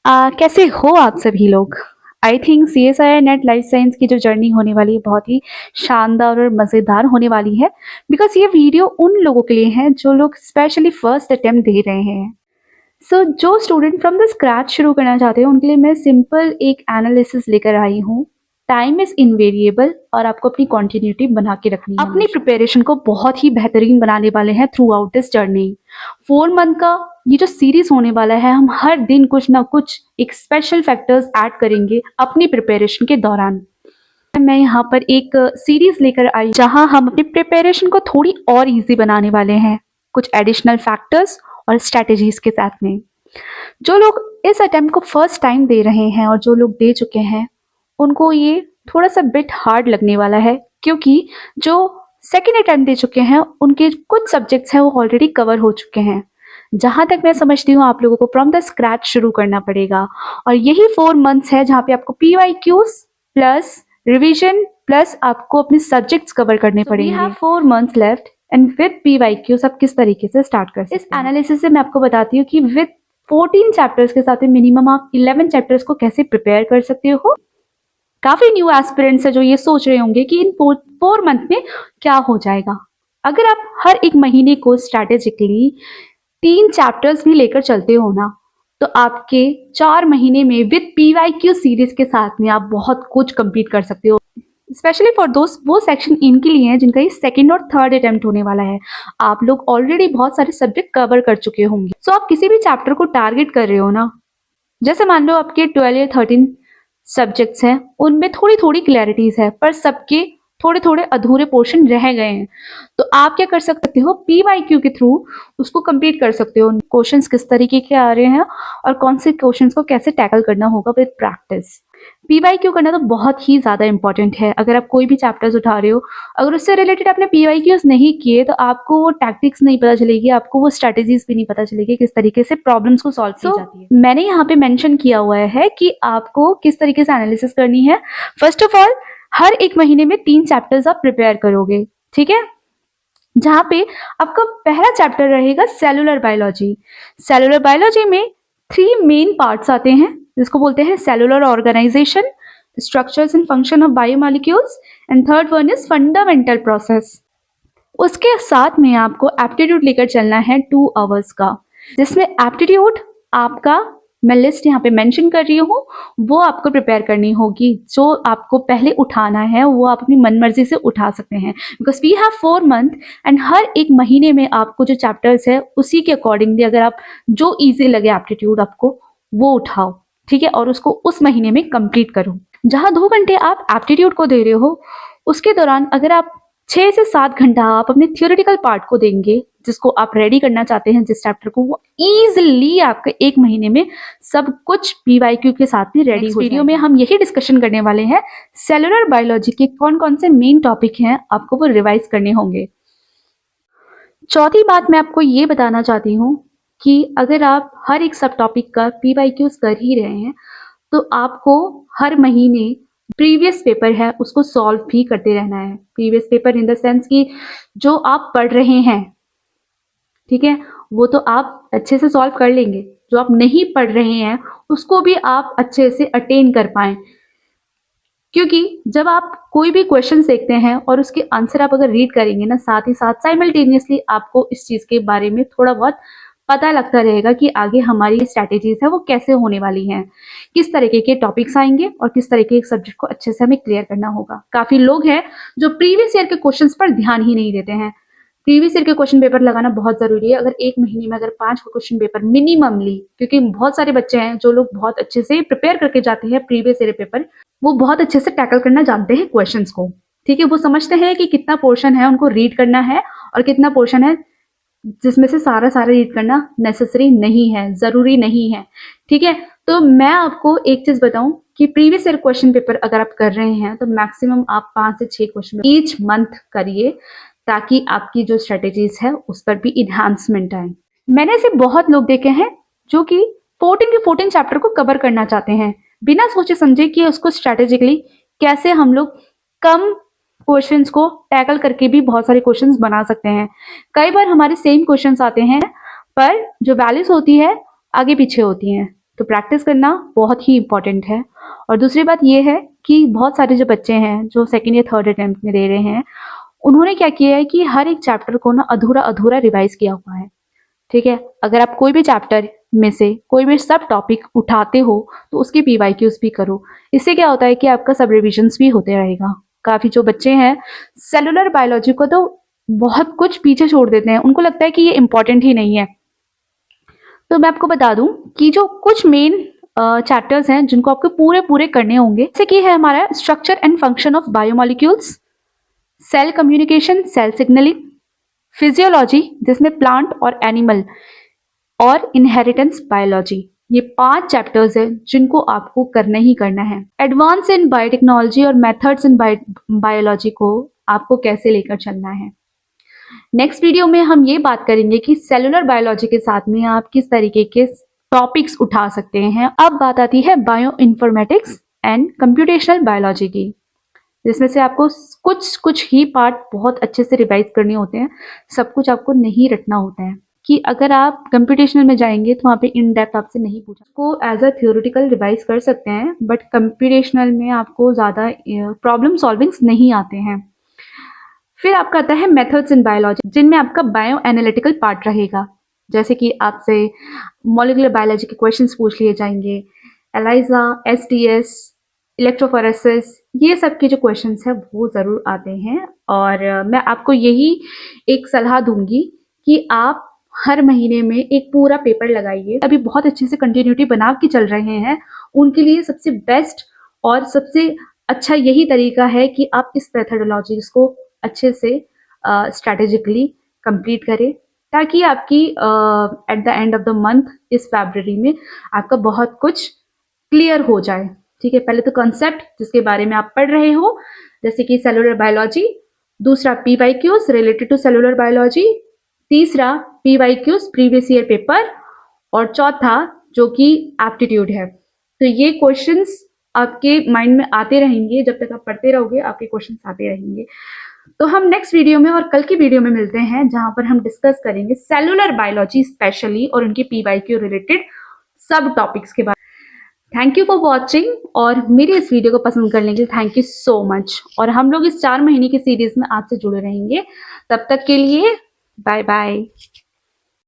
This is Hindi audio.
कैसे हो आप सभी लोग? I think CSI net life science की जो जर्नी होने वाली है बहुत ही शानदार और मज़ेदार होने वाली है बिकॉज ये वीडियो उन लोगों के लिए है जो लोग स्पेशली फर्स्ट अटेम्प्ट दे रहे हैं। जो स्टूडेंट फ्रॉम द स्क्रैच शुरू करना चाहते हैं उनके लिए मैं सिंपल एक एनालिसिस लेकर आई हूँ। टाइम इज इनवेरिएबल और आपको अपनी कॉन्टिन्यूटी बना के रखनी है। अपनी प्रिपरेशन को बहुत ही बेहतरीन बनाने वाले हैं through out this journey. 4 month का ये जो सीरीज होने वाला है, हम हर दिन कुछ ना कुछ एक स्पेशल फैक्टर्स ऐड करेंगे अपनी प्रिपरेशन के दौरान। मैं यहाँ पर एक सीरीज लेकर आई जहाँ हम अपनी प्रिपरेशन को थोड़ी और इजी बनाने वाले हैं कुछ एडिशनल फैक्टर्स और स्ट्रैटेजीज के साथ में। जो लोग इस अटेम्प्ट को फर्स्ट टाइम दे रहे हैं और जो लोग दे चुके हैं उनको ये थोड़ा सा बिट हार्ड लगने वाला है क्योंकि जो सेकेंड अटेम्प्ट दे चुके हैं उनके कुछ सब्जेक्ट्स हैं वो ऑलरेडी कवर हो चुके हैं। जहां तक मैं समझती हूँ आप लोगों को फ्रॉम द स्क्रैच शुरू करना पड़ेगा और यही 4 मंथ्स है जहाँ पे आपको PYQs प्लस रिविजन प्लस आपको अपने सब्जेक्ट्स कवर करने पड़ेंगे। 4 months left and with PYQs आप किस तरीके से स्टार्ट कर सकते हैं। इस एनालिसिस से मैं आपको बताती हूँ कि विद 14 चैप्टर्स के साथ मिनिमम आप 11 चैप्टर्स को कैसे प्रिपेयर कर सकते हो। काफी न्यू एस्पिरेंट्स है जो ये सोच रहे होंगे कि इन 4 मंथ में क्या हो जाएगा। अगर आप हर एक महीने को स्ट्रैटेजिकली 3 चैप्टर्स भी लेकर चलते हो ना तो आपके 4 महीने में विद PYQ सीरीज के साथ में आप बहुत कुछ कंप्लीट कर सकते हो। स्पेशली फॉर दोस्त वो सेक्शन इनके लिए हैं जिनका ये सेकंड और थर्ड अटेम्प्ट होने वाला है। आप लोग ऑलरेडी बहुत सारे सब्जेक्ट कवर कर चुके होंगे। सो आप किसी भी चैप्टर को टारगेट कर रहे हो ना, जैसे मान लो आपके 12 या 13 सब्जेक्ट्स हैं उनमें थोड़ी थोड़ी क्लैरिटीज है पर सबके थोड़े थोड़े अधूरे पोर्शन रह गए हैं, तो आप क्या कर सकते हो PYQ के थ्रू उसको कंप्लीट कर सकते हो। क्वेश्चंस किस तरीके के आ रहे हैं और कौन से क्वेश्चंस को कैसे टैकल करना होगा विद प्रैक्टिस। PYQ करना तो बहुत ही ज़्यादा इंपॉर्टेंट है। अगर आप कोई भी चैप्टर्स उठा रहे हो, अगर उससे रिलेटेड आपने PYQs नहीं किए तो आपको वो टैक्टिक्स नहीं पता चलेगी, आपको वो स्ट्रैटेजीज भी नहीं पता चलेगी किस तरीके से प्रॉब्लम्स को सॉल्व की जाती है। मैंने यहाँ पे मेंशन किया हुआ है कि आपको किस तरीके से एनालिसिस करनी है। फर्स्ट ऑफ ऑल हर एक महीने में 3 चैप्टर्स आप प्रिपेयर करोगे, ठीक है, जहाँ पे आपका पहला चैप्टर रहेगा सेलुलर बायोलॉजी। सेलुलर बायोलॉजी में 3 मेन पार्ट्स आते हैं जिसको बोलते हैं cellular organisation, structures and function of biomolecules and third one is fundamental process. उसके साथ में आपको एप्टीट्यूड लेकर चलना है 2 आवर्स का, जिसमें एप्टीट्यूड आपका मैं लिस्ट यहाँ पे मेंशन कर रही हूँ वो आपको प्रिपेयर करनी होगी। जो आपको पहले उठाना है वो आप अपनी मनमर्जी से उठा सकते हैं because we have 4 month and हर एक महीने में आपको जो चैप्टर्स है उसी के अकॉर्डिंगली अगर आप जो ईजी लगे एप्टीट्यूड आपको वो उठाओ, ठीक है, और उसको उस महीने में कंप्लीट करो। जहाँ 2 घंटे आप एप्टीट्यूड को दे रहे हो उसके दौरान अगर आप 6 से 7 घंटा आप अपने थियोरेटिकल पार्ट को देंगे जिसको आप रेडी करना चाहते हैं जिस चैप्टर को, वो इजीली आपके 1 महीने में सब कुछ PYQ के साथ में रेडी हो। वीडियो में हम यही डिस्कशन करने वाले हैं सेलुलर बायोलॉजी के कौन कौन से मेन टॉपिक हैं आपको वो रिवाइज करने होंगे। चौथी बात मैं आपको ये बताना चाहती हूँ कि अगर आप हर एक सब टॉपिक का PYQs कर ही रहे हैं तो आपको हर महीने प्रीवियस पेपर है उसको सॉल्व भी करते रहना है। Previous paper in the sense कि जो आप पढ़ रहे हैं, ठीक है, वो तो आप अच्छे से सॉल्व कर लेंगे, जो आप नहीं पढ़ रहे हैं उसको भी आप अच्छे से अटेन कर पाएं। क्योंकि जब आप कोई भी क्वेश्चन देखते हैं और उसके आंसर आप अगर रीड करेंगे ना साथ ही साथ साइमल्टेनियसली आपको इस चीज के बारे में थोड़ा बहुत पता लगता रहेगा कि आगे हमारी स्ट्रैटेजीज है वो कैसे होने वाली हैं, किस तरीके के टॉपिक्स आएंगे और किस तरीके के सब्जेक्ट को अच्छे से हमें क्लियर करना होगा। काफी लोग हैं जो प्रीवियस ईयर के क्वेश्चंस पर ध्यान ही नहीं देते हैं। प्रीवियस ईयर के क्वेश्चन पेपर लगाना बहुत जरूरी है। अगर एक महीने में अगर 5 क्वेश्चन पेपर मिनिममली, क्योंकि बहुत सारे बच्चे हैं जो लोग बहुत अच्छे से प्रिपेयर करके जाते हैं प्रीवियस ईयर पेपर, वो बहुत अच्छे से टैकल करना जानते हैं क्वेश्चंस को, ठीक है, वो समझते हैं कि कितना पोर्शन है उनको रीड करना है और कितना पोर्शन है जिसमें से सारा रीड करना नेसेसरी नहीं है, जरूरी नहीं है, ठीक है। तो मैं आपको एक चीज बताऊं कि प्रीवियस ईयर क्वेश्चन पेपर अगर आप कर रहे हैं तो मैक्सिमम आप 5 से 6 क्वेश्चन ईच मंथ करिए ताकि आपकी जो स्ट्रेटेजीज है उस पर भी इन्हांसमेंट आए। मैंने ऐसे बहुत लोग देखे हैं जो कि 14 के 14 चैप्टर को कवर करना चाहते हैं बिना सोचे समझे कि उसको स्ट्रेटेजिकली कैसे हम लोग कम क्वेश्चंस को टैकल करके भी बहुत सारे क्वेश्चंस बना सकते हैं। कई बार हमारे सेम क्वेश्चंस आते हैं पर जो वैल्यूज होती है आगे पीछे होती हैं, तो प्रैक्टिस करना बहुत ही इम्पॉर्टेंट है। और दूसरी बात ये है कि बहुत सारे जो बच्चे हैं जो सेकेंड या थर्ड अटेम्प्ट में दे रहे हैं, उन्होंने क्या किया है कि हर एक चैप्टर को ना अधूरा अधूरा रिवाइज किया हुआ है। ठीक है, अगर आप कोई भी चैप्टर में से कोई भी सब टॉपिक उठाते हो तो उसकी पीवाईक्यूज भी करो। इससे क्या होता है कि आपका सब रिविजन्स भी होते रहेगा। काफ़ी जो बच्चे हैं सेलुलर बायोलॉजी को तो बहुत कुछ पीछे छोड़ देते हैं, उनको लगता है कि ये इम्पॉर्टेंट ही नहीं है। तो मैं आपको बता दूं कि जो कुछ मेन चैप्टर्स हैं जिनको आपको पूरे पूरे करने होंगे, जैसे कि है हमारा structure and function of biomolecules, cell communication, cell signalling, physiology जिसमें प्लांट और एनिमल, और इनहेरिटेंस बायोलॉजी। ये 5 चैप्टर्स हैं जिनको आपको करना ही करना है। एडवांस इन बायोटेक्नोलॉजी और मेथड्स इन बायोलॉजी को आपको कैसे लेकर चलना है। नेक्स्ट वीडियो में हम ये बात करेंगे कि सेलुलर बायोलॉजी के साथ में आप किस तरीके के टॉपिक्स उठा सकते हैं। अब बात आती है bio informatics and computational biology की, जिसमें से आपको कुछ कुछ ही पार्ट बहुत अच्छे से रिवाइज करने होते हैं, सब कुछ आपको नहीं रटना होता है। कि अगर आप कंप्यूटेशनल में जाएंगे तो वहाँ पे इन डेप्थ आपसे नहीं पूछा, को एज अ थियोरिटिकल रिवाइज कर सकते हैं, बट कंप्यूटेशनल में आपको ज़्यादा प्रॉब्लम सॉल्विंग्स नहीं आते हैं। फिर आपका आता है मेथड्स इन बायोलॉजी, जिनमें आपका बायो एनालिटिकल पार्ट रहेगा, जैसे कि आपसे मॉलिक्यूलर बायोलॉजी के क्वेश्चंस पूछ लिए जाएंगे, एलाइजा, एसटीएस, इलेक्ट्रोफोरेसिस, ये सब के जो क्वेश्चंस है वो ज़रूर आते हैं। और मैं आपको यही एक सलाह दूंगी कि आप हर महीने में एक पूरा पेपर लगाइए। अभी बहुत अच्छे से कंटिन्यूटी बना के चल रहे हैं, उनके लिए सबसे बेस्ट और सबसे अच्छा यही तरीका है कि आप इस मेथडोलॉजीज को अच्छे से स्ट्रैटेजिकली कंप्लीट करें, ताकि आपकी at the end of the month इस फरवरी में आपका बहुत कुछ क्लियर हो जाए। ठीक है, पहले तो कॉन्सेप्ट जिसके बारे में आप पढ़ रहे हो, जैसे कि सेलुलर बायोलॉजी, दूसरा PYQs related to cellular biology, तीसरा पीवाईक्यूज प्रीवियस ईयर पेपर, और चौथा जो कि एप्टीट्यूड है। तो ये क्वेश्चंस आपके माइंड में आते रहेंगे, जब तक आप पढ़ते रहोगे आपके क्वेश्चंस आते रहेंगे। तो हम नेक्स्ट वीडियो में और कल की वीडियो में मिलते हैं, जहां पर हम डिस्कस करेंगे सेलुलर बायोलॉजी स्पेशली और उनके पीवाईक्यू रिलेटेड सब टॉपिक्स के बारे में। थैंक यू फॉर वॉचिंग, और मेरी इस वीडियो को पसंद करने के लिए थैंक यू सो मच। और हम लोग इस 4 महीने की सीरीज में आपसे जुड़े रहेंगे। तब तक के लिए बाय बाय।